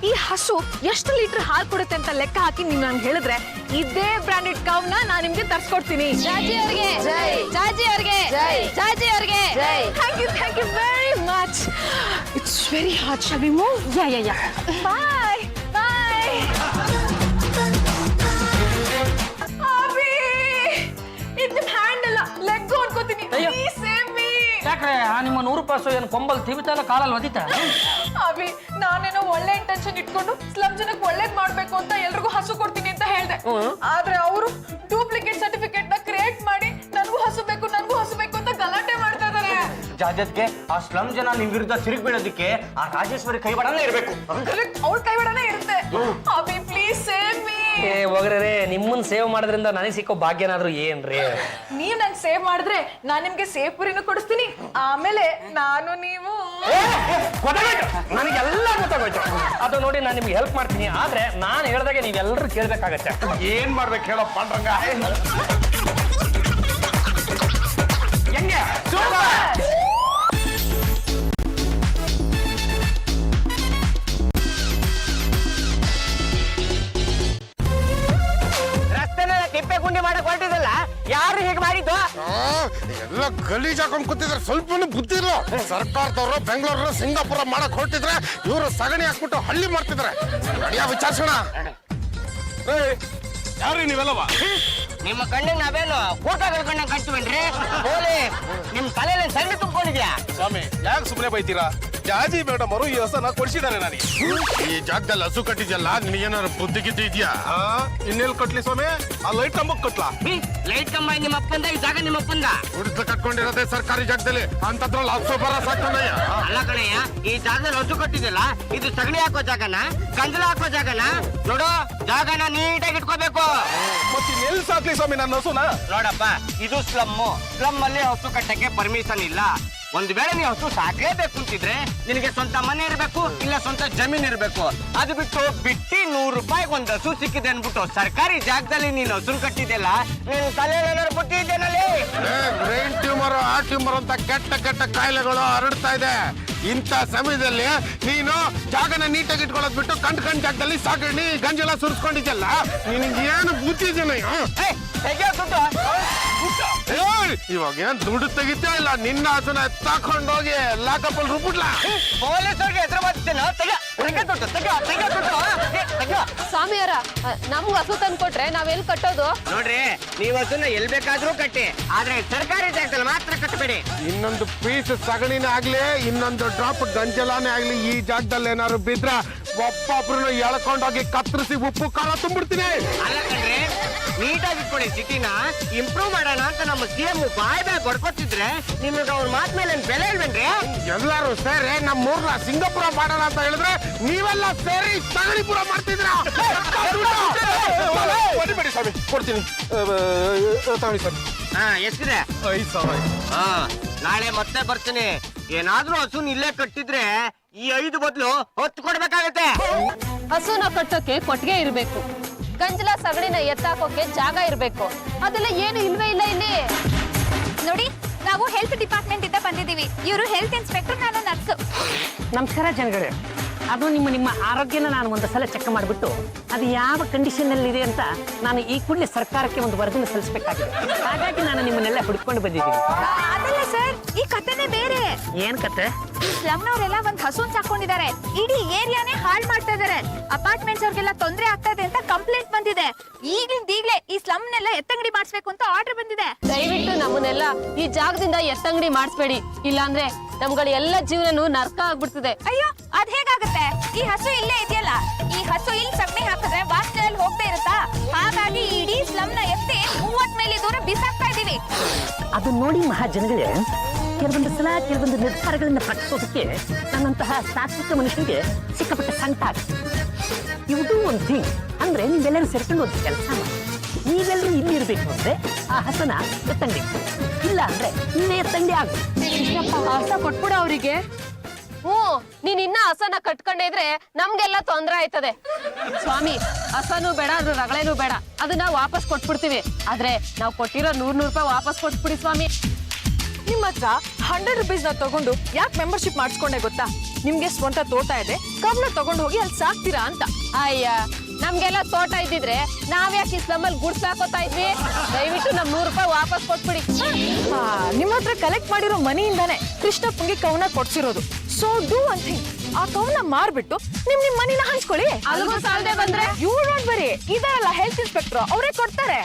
ಈ ಹಸು ಎಷ್ಟು ಲೀಟರ್ ಹಾಲು ಕೊಡುತ್ತೆ ಅಂತ ಲೆಕ್ಕ ಹಾಕಿ ನೀವು ನಂಗೆ ಹೇಳಿದ್ರೆ ಇದೇ ಬ್ರಾಂಡೆಡ್ ಕವ್ನ ನಾನು ನಿಮ್ಗೆ ತರ್ಸ್ಕೊಡ್ತೀನಿ. ಜಾಜಿ ಅವ್ರಿಗೆ ಜೈ, ಜಾಜಿ ಅವ್ರಿಗೆ ಜೈ, ಜಾಜಿ ಅವ್ರಿಗೆ ಜೈ. Thank you very much. It's very hot. Shall we move? Yeah. Bye. Abhi, ಇದು ನಿಮ್ ಹ್ಯಾಂಡ್ ಅಲ್ಲ, ಲೆಗ್ ಅನ್ಕೋತೀನಿ. ಅಯ್ಯೋ. Please save me. ಯಾಕ್ರೆ ನಿಮ್ಮ 100 ರೂಪಾಯಿ ಏನು ಕೊಂಬಲ್ ತಿವಿತಾಲ ಕಾಲಲ್ಲಿ ಒದಿತಾ? ಅಭಿ, ನಾನೇನೋ ಒಳ್ಳೆ ಇಂಟೆನ್ಷನ್ ಇಟ್ಕೊಂಡು ಸ್ಲಮ್ ಜನಕ್ಕೆ ಒಳ್ಳೇದ್ ಮಾಡ್ಬೇಕು ಅಂತ ಎಲ್ರಿಗೂ ಹಸು ಕೊಡ್ತೀನಿ ಅಂತ ಹೇಳ್ದೆ. ಆದ್ರೆ ಅವರು ಡೂಪ್ಲಿಕೇಟ್ ಸರ್ಟಿಫಿಕೇಟ್ ನ ಕ್ರಿಯೇಟ್ ಮಾಡಿ ನನಗೂ ಹಸು ಬೇಕು ಅಂತ ಗಲಾಟೆ ಮಾಡ್ತಾ ಇದಾರೆ. ಜಾಜತ್ಗೆ ಆ ಸ್ಲಮ್ ಜನ ನಿಮ್ ವಿರುದ್ಧ ತಿರುಗಿ ಬೀಳೋದಕ್ಕೆ ಆ ರಾಜೇಶ್ವರಿ ಕೈವಾಡನೇ ಇರ್ಬೇಕು. ಅವ್ಳ ಕೈವಾಡನೇ ಇರುತ್ತೆ. Abhi, please save me. ಏ ಹೋಗ್ರೆ, ನಿಮ್ಮನ್ನ ಸೇವ್ ಮಾಡೋದ್ರಿಂದ ನನಗೆ ಸಿಕ್ಕೋ ಭಾಗ್ಯನಾದ್ರೂ ಏನ್ರಿ? ನೀವ್ ನಂಗೆ ಸೇವ್ ಮಾಡಿದ್ರೆ ನಾನ್ ನಿಮ್ಗೆ ಸೇವ್ ಪುರಿನೂ ಕೊಡಿಸ್ತೀನಿ. ಆಮೇಲೆ ನಾನು ನೀವು ನನಗೆಲ್ಲ ಗೊತ್ತಾಗೋಯ್ತು. ಅದು ನೋಡಿ ನಾನು ನಿಮ್ಗೆ ಹೆಲ್ಪ್ ಮಾಡ್ತೀನಿ. ಆದ್ರೆ ನಾನು ಹೇಳ್ದಾಗೆ ನೀವೆಲ್ಲರೂ ಕೇಳ್ಬೇಕಾಗತ್ತೆ. ಏನ್ ಮಾಡ್ಬೇಕು ಹೇಳೋ ಪಾಂಡ್ರಂಗ? ಹೆಂಗೆ? ರಸ್ತೆನ ತಿಪ್ಪೆ ಗುಂಡಿ ಮಾಡಕ್ ಹೊರಟಿದಲ್ಲ, ಯಾರು ಹೀಗೆ ಮಾಡಿದ್ದು? ಎಲ್ಲ ಗಲೀಜ್ ಹಾಕೊಂಡ್ ಕೂತಿದ್ರೆ ಸ್ವಲ್ಪ ಬುದ್ಧಿ ಇಲ್ಲ. ಸರ್ಕಾರದವರು ಬೆಂಗಳೂರು ಸಿಂಗಾಪುರ ಮಾಡಕ್ ಹೊರಟಿದ್ರೆ ಇವರು ಸಗಣಿ ಹಾಕ್ಬಿಟ್ಟು ಹಳ್ಳಿ ಮಾಡ್ತಿದ್ರೆ ವಿಚಾರಿಸೋಣ. ಯಾರು ನೀವೆಲ್ಲವ? ನಿಮ್ಮ ಕಣ್ಣಿಗೆ ನಾವೇನು ಫೋಟೋಗಳ ಕಣ್ಣ ಕಟ್ತೀವನ್ರಿ? ಹೋಲಿ, ನಿಮ್ ತಲೆಯಲ್ಲಿ ಸಣ್ಣ ತುಂಬಿಕೊಂಡಿದ್ಯಾ? ಸ್ವಾಮಿ, ಯಾಕೆ ಸುಮ್ಮನೆ ಬೈತೀರಾ? ಜಾಜಿ ಮೇಡಮ್ ಅವರು ಈ ಹಸನ ಕೊಡ್ಸಿದ್ದಾರೆ ನನಗೆ. ಈ ಜಾಗದಲ್ಲಿ ಹಸು ಕಟ್ಟಿದ್ಯಲ್ಲ, ನಿನಗೇನಾದ್ರು ಬುದ್ಧಿ ಗಿದ್ದಿ ಇದೆಯಾ? ಇನ್ನೆಲ್ಲಿ ಕಟ್ಲಿ ಸ್ವಾಮಿ? ಆ ಲೈಟ್ ಕಂಬಕ್ಕೆ ಕಟ್ಲಾ? ಲೈಟ್ ಕಂಬ ನಿಮ್ಮ ಅಪ್ಪಂದ, ಈ ಜಾಗ ನಿಮ್ಮ ಅಪ್ಪಂದ. ಹುಡುಗ ಕಟ್ಕೊಂಡಿರೋದೇ ಸರ್ಕಾರಿ ಜಾಗದಲ್ಲಿ, ಅಂತದ್ರಲ್ಲಿ ಹಸು ಬರ ಸಾಕಣ್ಣಯ್ಯ. ಅಲ್ಲ ಕಣಯ್ಯ, ಈ ಜಾಗದಲ್ಲಿ ಹಸು ಕಟ್ಟಿದ್ಯಲ್ಲ, ಇದು ಸಗಣಿ ಹಾಕೋ ಜಾಗನ, ಗಂಜಲ ಹಾಕೋ ಜಾಗನ? ನೋಡು, ಜಾಗನ ನೀಟಾಗಿ ಇಟ್ಕೋಬೇಕು. ಮತ್ತೆ ಎಲ್ಲಿ ಸಾಕ್ಲಿ ಸ್ವಾಮಿ ನನ್ನ ಹಸುನ? ನೋಡಪ್ಪ, ಇದು ಸ್ಲಮ್ ಅಲ್ಲಿ ಹಸು ಕಟ್ಟಕ್ಕೆ ಪರ್ಮಿಷನ್ ಇಲ್ಲ. ಒಂದು ವೇಳೆ ನೀವು ಹಸು ಸಾಕಲೇಬೇಕು ಅಂತಿದ್ರೆ ನಿನಗೆ ಸ್ವಂತ ಮನೆ ಇರಬೇಕು, ಇಲ್ಲ ಸ್ವಂತ ಜಮೀನ್ ಇರಬೇಕು. ಅದು ಬಿಟ್ಟು ಬಿಟ್ಟಿ 100 ರೂಪಾಯಿಗೆ ಒಂದು ಹಸು ಸಿಕ್ಕಿದೆ ಅನ್ಬಿಟ್ಟು ಸರ್ಕಾರಿ ಜಾಗದಲ್ಲಿ ನೀನು ಹಸು ಕಟ್ಟಿದ್ದೆಲ್ಲ, ನೀನು ತಲೆಯಲ್ಲಿ ಬಿಟ್ಟಿದ್ದೇನಲ್ಲಿ. ಬ್ರೈನ್ ಟ್ಯೂಮರ್, ಆ ಟ್ಯೂಮರ್ ಅಂತ ಕೆಟ್ಟ ಕಾಯಿಲೆಗಳು ಹರಡ್ತಾ ಇದೆ. ಇಂಥ ಸಮಯದಲ್ಲಿ ನೀನು ಜಾಗನ ನೀಟಾಗಿ ಇಟ್ಕೊಳ್ಳೋದ್ ಬಿಟ್ಟು ಕಂಡ್ ಜಾಗದಲ್ಲಿ ಸಾಗಣಿ ಗಂಜಲ ಸುರಿಸ್ಕೊಂಡಿದ್ಯಲ್ಲ, ನಿನಗೆ ಏನು ಬುದ್ಧಿ ಇದೆಯಾ? ಇವಾಗ ಏನ್ ದುಡ್ಡು ತೆಗಿತಾ ಇಲ್ಲ, ನಿನ್ನ ಹಸನ ಎತ್ತಾಕೊಂಡೋಗಿ ಲಾಕಪ್ಪಲ್ಲಿ ರುಬ್ಬಿಡ್ಲಾ? ಪೊಲೀಸರಿಗೆ ಎದುರು ಬರ್ತೀನೋ? ಸ್ವಾಮಿಯರ, ನಮ್ಗ್ ಹಸು ತಂದ್ಕೊಟ್ರೆ ನಾವೆಲ್ಲಿ ಕಟ್ಟೋದು? ನೋಡ್ರಿ, ನೀವು ಹಸುನ ಎಲ್ ಬೇಕಾದ್ರೂ ಕಟ್ಟಿ, ಆದ್ರೆ ಸರ್ಕಾರಿ ಜಾಗದಲ್ಲಿ ಮಾತ್ರ ಕಟ್ಟಬೇಡಿ. ಇನ್ನೊಂದು ಪೀಸ್ ಸಗಣಿನೇ ಆಗ್ಲಿ, ಇನ್ನೊಂದು ಡ್ರಾಪ್ ಗಂಜಲಾನೇ ಆಗ್ಲಿ ಈ ಜಾಗದಲ್ಲಿ ಏನಾದ್ರು ಬಿದ್ರ ಒಬ್ಬೊಬ್ರು ಎಳ್ಕೊಂಡೋಗಿ ಕತ್ತರಿಸಿ ಉಪ್ಪು ಖಾರ ತುಂಬಿಡ್ತೀನಿ. ಅಲ್ಲ ಕಣ್ರಿ, ನೀಟಾಗಿ ಇಟ್ಕೊಳ್ಳಿ. ಸಿಟಿನ ಇಂಪ್ರೂವ್ ಮಾಡೋಣ ಅಂತ ನಮ್ಮ CM ಬಾಯ್ ಹೊಡ್ಕೊತಿದ್ರೆ ನಿಮಗೆ ಅವ್ರ ಮಾತ್ ಮೇಲೆ ಬೆಲೆ ಇಲ್ವೇನ್ರಿ? ಎಲ್ಲರೂ ಸೇರಿ ನಮ್ಮ ಊರ್ನ ಸಿಂಗಾಪುರ ಮಾಡೋಣ ಅಂತ ಹೇಳಿದ್ರೆ ನೀವೆಲ್ಲ ಸೇರಿ ಸಗಣಿಪುರ ಮಾಡ್ತಿದ್ರ. ಬನ್ನಿ ಸ್ವಾಮಿ, ಕೊಡ್ತೀನಿ ತಗೊಳ್ಳಿ ಸ್ವಾಮಿ. ಎಷ್ಟಿದೆ? 5,000. ನಾಳೆ ಮತ್ತೆ ಬರ್ತೀನಿ. ಏನಾದ್ರೂ ಹಸುನ್ ಇಲ್ಲೇ ಕಟ್ಟಿದ್ರೆ ಈ 5 ಬದಲು 10 ಕೊಡ್ಬೇಕಾಗತ್ತೆ. ಹಸುನ ಕಟ್ಟೋಕೆ ಕೊಟ್ಟಿಗೆ ಇರ್ಬೇಕು, ಗಂಜಲ ಸಗಣಿನ ಎತ್ತಾಕೋಕೆ ಜಾಗ ಇರ್ಬೇಕು. ಅದೆಲ್ಲ ಏನು ಇಲ್ವೇ ಇಲ್ಲ ಇಲ್ಲಿ. ನೋಡಿ, ನಾವು ಹೆಲ್ತ್ ಡಿಪಾರ್ಟ್ಮೆಂಟ್ ಇಂದ ಬಂದಿದ್ದೀವಿ. ಇವರು ಹೆಲ್ತ್ ಇನ್ಸ್ಪೆಕ್ಟರ್, ನಾನು ನರ್ಸ್. ನಮಸ್ಕಾರ ಜನಗಳೇ. ಅದು ನಿಮ್ಮ ಆರೋಗ್ಯನ ನಾನು ಒಂದು ಸಲ ಚೆಕ್ ಮಾಡಿಬಿಟ್ಟು ಅದು ಯಾವ ಕಂಡೀಷನ್ ಇದೆ ಅಂತ ನಾನು ಈ ಕೂಡಲೇ ಸರ್ಕಾರಕ್ಕೆ ಒಂದು ವರದಿನ ಸಲ್ಲಿಸಬೇಕಾಗಿದೆ. ಹಾಗಾಗಿ ನಾನು ನಿಮ್ಮನ್ನೆಲ್ಲ ಹುಡುಕೊಂಡು ಬಂದಿದ್ದೀನಿ. ಅದಲ್ಲ ಸರ್, ಈ ಕಥೆನೇ ಬೇರೆ. ಏನ್ ಕತೆ? ಈ ಸ್ಲಮ್ನವರೆಲ್ಲ ಒಂದ್ ಹಸುನ್ ಸಾಕೊಂಡಿದ್ದಾರೆ. ಇಡೀ ಏರಿಯಾನೇ ಹಾಳ್ ಮಾಡ್ತಾ ಇದಾರೆ. ಅಪಾರ್ಟ್ಮೆಂಟ್ಸ್ ಅವ್ರಿಗೆಲ್ಲ ತೊಂದರೆ ಆಗ್ತಾ ಇದೆ ಅಂತ ಕಂಪ್ಲೇಂಟ್ ಬಂದಿದೆ. ಈಗ್ಲೇ ಈ ಸ್ಲಮ್ನೆಲ್ಲ ಎತ್ತಂಗಡಿ ಮಾಡಿಸ್ಬೇಕು ಅಂತ ಆರ್ಡರ್ ಬಂದಿದೆ. ದಯವಿಟ್ಟು ನಮ್ಮನ್ನೆಲ್ಲ ಈ ಜಾಗದಿಂದ ಎತ್ತಂಗಡಿ ಮಾಡಿಸ್ಬೇಡಿ, ಇಲ್ಲಾಂದ್ರೆ ನಮ್ಗಳ ಎಲ್ಲ ಜೀವನನು ನರ್ಕ ಆಗ್ಬಿಡ್ತದೆ. ಅಯ್ಯೋ, ಅದ್ ಹೇಗಾಗುತ್ತೆ? ಈ ಹಸು ಇಲ್ಲೇ ಇದೆಯಲ್ಲ, ಈ ಹಸು ಇಲ್ಲಿ ಸಗಣಿ ಹಾಕಿದ್ರೆ ವಾಸನೆಯಲ್ಲಿ ಹೋಗ್ತಾ ಇರುತ್ತಾ? ಹಾಗಾಗಿ ಇಡೀ ಸ್ಲಮ್ನ ಎತ್ತಿ 30 ಮೈಲಿ ದೂರ ಬಿಸಾಕ್ತಾ ಇದೀವಿ. ಅದು ನೋಡಿ ಮಹಾಜನಗಳೇ, ಕೆಲವೊಂದು ಸಲ ಕೆಲವೊಂದು ನಿರ್ಧಾರಗಳನ್ನ ಪ್ರಕಟಿಸೋದಕ್ಕೆ ನನ್ನಂತಹ ಸಾತ್ವಿಕ ಮನುಷ್ಯನಿಗೆ ಸಿಕ್ಕಾಪಟ್ಟೆ ಸಂಕಟ ಆಗುತ್ತೆ. ಯು ಡೂ ಒನ್ ಥಿಂಗ್, ಅಂದ್ರೆ ನೀವೆಲ್ಲರೂ ಸೇರ್ಕೊಂಡು ಒಂದು ಕೆಲಸ ಮಾಡಿ. ನೀವೆಲ್ಲರೂ ಇಲ್ಲಿ ಇರ್ಬೇಕು ಅಂದ್ರೆ ಆ ಹಸನ ಎತ್ತಂಡಿ, ಇಲ್ಲ ಅಂದ್ರೆ ನೀವೇ ಎತ್ತಂಡಿ ಆಗ್ಬೇಕು. ಹಸ ಕೊಟ್ಬಿಡ ಅವರಿಗೆ. ನೀನ್ ಇನ್ನ ಹಸನ ಕಟ್ಕೊಂಡೇ ಇದ್ರೆ ನಮ್ಗೆಲ್ಲ ತೊಂದ್ರೆ ಆಯ್ತದೆ. ಸ್ವಾಮಿ, ಹಸನು ಬೇಡ, ಅದ್ರ ರಗಳೇನು ಬೇಡ, ಅದನ್ನ ವಾಪಸ್ ಕೊಟ್ಬಿಡ್ತೀವಿ. ಆದ್ರೆ ನಾವು ಕೊಟ್ಟಿರೋ 100 ರೂಪಾಯಿ ವಾಪಸ್ ಕೊಟ್ಬಿಡಿ ಸ್ವಾಮಿ. ನಿಮ್ಮ ಹತ್ರ 100 ರುಪೀಸ್ನ ತಗೊಂಡು ಯಾಕೆ ಮೆಂಬರ್ಶಿಪ್ ಮಾಡಿಸ್ಕೊಂಡೆ ಗೊತ್ತಾ? ನಿಮ್ಗೆ ಸ್ವಂತ ತೋಟ ಇದೆ, ಕಬ್ನ ತಗೊಂಡು ಹೋಗಿ ಅಲ್ಲಿ ಸಾಕ್ತೀರಾ ಅಂತ. ಅಯ್ಯ, ನಮ್ಗೆಲ್ಲ ತೋಟ ಇದ್ದಿದ್ರೆ ನಾವ್ಯಾಕೆ ಈ ಸ್ಲಮ್ಮಲ್ಲಿ ಗುಡ್ಸಾಕೋತಾ ಇದ್ವಿ? ದಯವಿಟ್ಟು ನಮ್ 100 ರೂಪಾಯಿ ವಾಪಸ್ ಕೊಟ್ಬಿಡಿ. ನಿಮ್ಮ ಹತ್ರ ಕಲೆಕ್ಟ್ ಮಾಡಿರೋ ಮನಿಯಿಂದಾನೆ ಕೃಷ್ಣಪ್ಪಂಗೆ ಕವನ ಕೊಡ್ಸಿರೋದು. ಸೊ ಡೂ ಒನ್ ಥಿಂಗ್, ಆ ಕವನ ಮಾರ್ಬಿಟ್ಟು ನಿಮ್ ಮನಿನ ಹಂಚ್ಕೊಳ್ಳಿ. ಅಲ್ಗೂ ಸಾಲದೆ ಬಂದ್ರೆ ಯು ಡೋಂಟ್ ವರಿ, ಇದಾರಲ್ಲ ಹೆಲ್ತ್ ಇನ್ಸ್ಪೆಕ್ಟರ್, ಅವರೇ ಕೊಡ್ತಾರೆ.